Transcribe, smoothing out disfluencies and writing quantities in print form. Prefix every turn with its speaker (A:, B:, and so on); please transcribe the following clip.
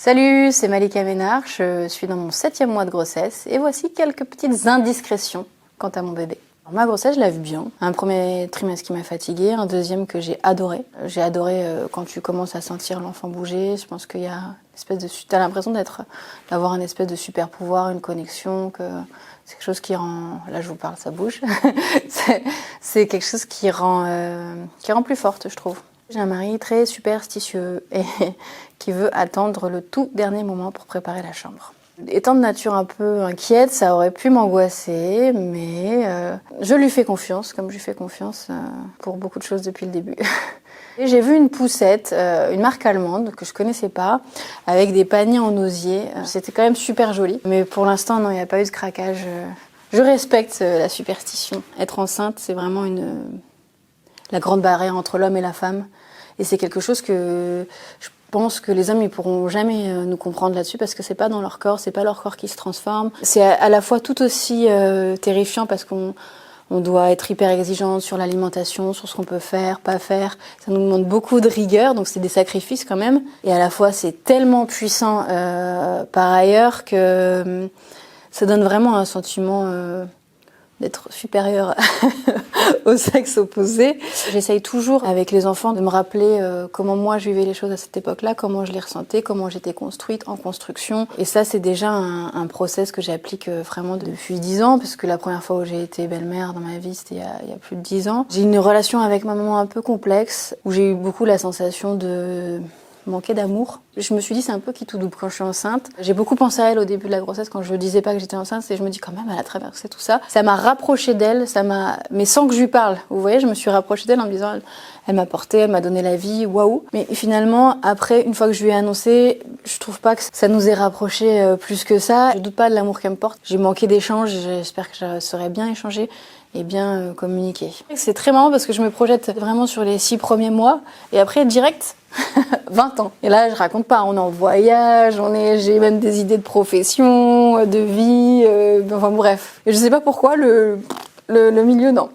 A: Salut, c'est Malika Ménard, je suis dans mon 7e mois de grossesse et voici quelques petites indiscrétions quant à mon bébé. Alors, ma grossesse, je la vis bien. Un premier trimestre qui m'a fatiguée, un deuxième que j'ai adoré. J'ai adoré quand tu commences à sentir l'enfant bouger. Je pense qu'il y a une espèce de... T'as l'impression d'avoir un espèce de super pouvoir, une connexion, que c'est quelque chose qui rend... Là, je vous parle, ça bouge. c'est quelque chose qui rend plus forte, je trouve. J'ai un mari très superstitieux et qui veut attendre le tout dernier moment pour préparer la chambre. Étant de nature un peu inquiète, ça aurait pu m'angoisser, mais je lui fais confiance, comme je lui fais confiance pour beaucoup de choses depuis le début. Et j'ai vu une poussette, une marque allemande que je connaissais pas, avec des paniers en osier. C'était quand même super joli, mais pour l'instant, non, il n'y a pas eu de craquage. Je respecte la superstition. Être enceinte, c'est vraiment la grande barrière entre l'homme et la femme. Et c'est quelque chose que je pense que les hommes ils pourront jamais nous comprendre là-dessus parce que c'est pas dans leur corps, c'est pas leur corps qui se transforme. C'est à la fois tout aussi terrifiant parce qu'on doit être hyper exigeante sur l'alimentation, sur ce qu'on peut faire, pas faire. Ça nous demande beaucoup de rigueur, donc c'est des sacrifices quand même. Et à la fois c'est tellement puissant par ailleurs que ça donne vraiment un sentiment d'être supérieure au sexe opposé. J'essaye toujours avec les enfants de me rappeler comment moi je vivais les choses à cette époque-là, comment je les ressentais, comment j'étais construite en construction. Et ça c'est déjà un process que j'applique vraiment depuis 10 ans, parce que la première fois où j'ai été belle-mère dans ma vie c'était il y a plus de 10 ans. J'ai une relation avec ma maman un peu complexe, où j'ai eu beaucoup la sensation de manquer d'amour. Je me suis dit c'est un peu qui tout double quand je suis enceinte. J'ai beaucoup pensé à elle au début de la grossesse quand je disais pas que j'étais enceinte et je me dis quand même elle a traversé tout ça. Ça m'a rapprochée d'elle, mais sans que je lui parle. Vous voyez, je me suis rapprochée d'elle en me disant elle m'a portée, elle m'a donné la vie, waouh. Mais finalement après une fois que je lui ai annoncé, je trouve pas que ça nous ait rapprochés plus que ça. Je doute pas de l'amour qu'elle me porte. J'ai manqué d'échanges, j'espère que je saurais bien échanger et bien communiquer. C'est très marrant parce que je me projette vraiment sur les 6 premiers mois et après direct 20 ans. Et là, je raconte pas, on est en voyage, j'ai même des idées de profession, de vie, enfin bref. Et je sais pas pourquoi, le milieu, non.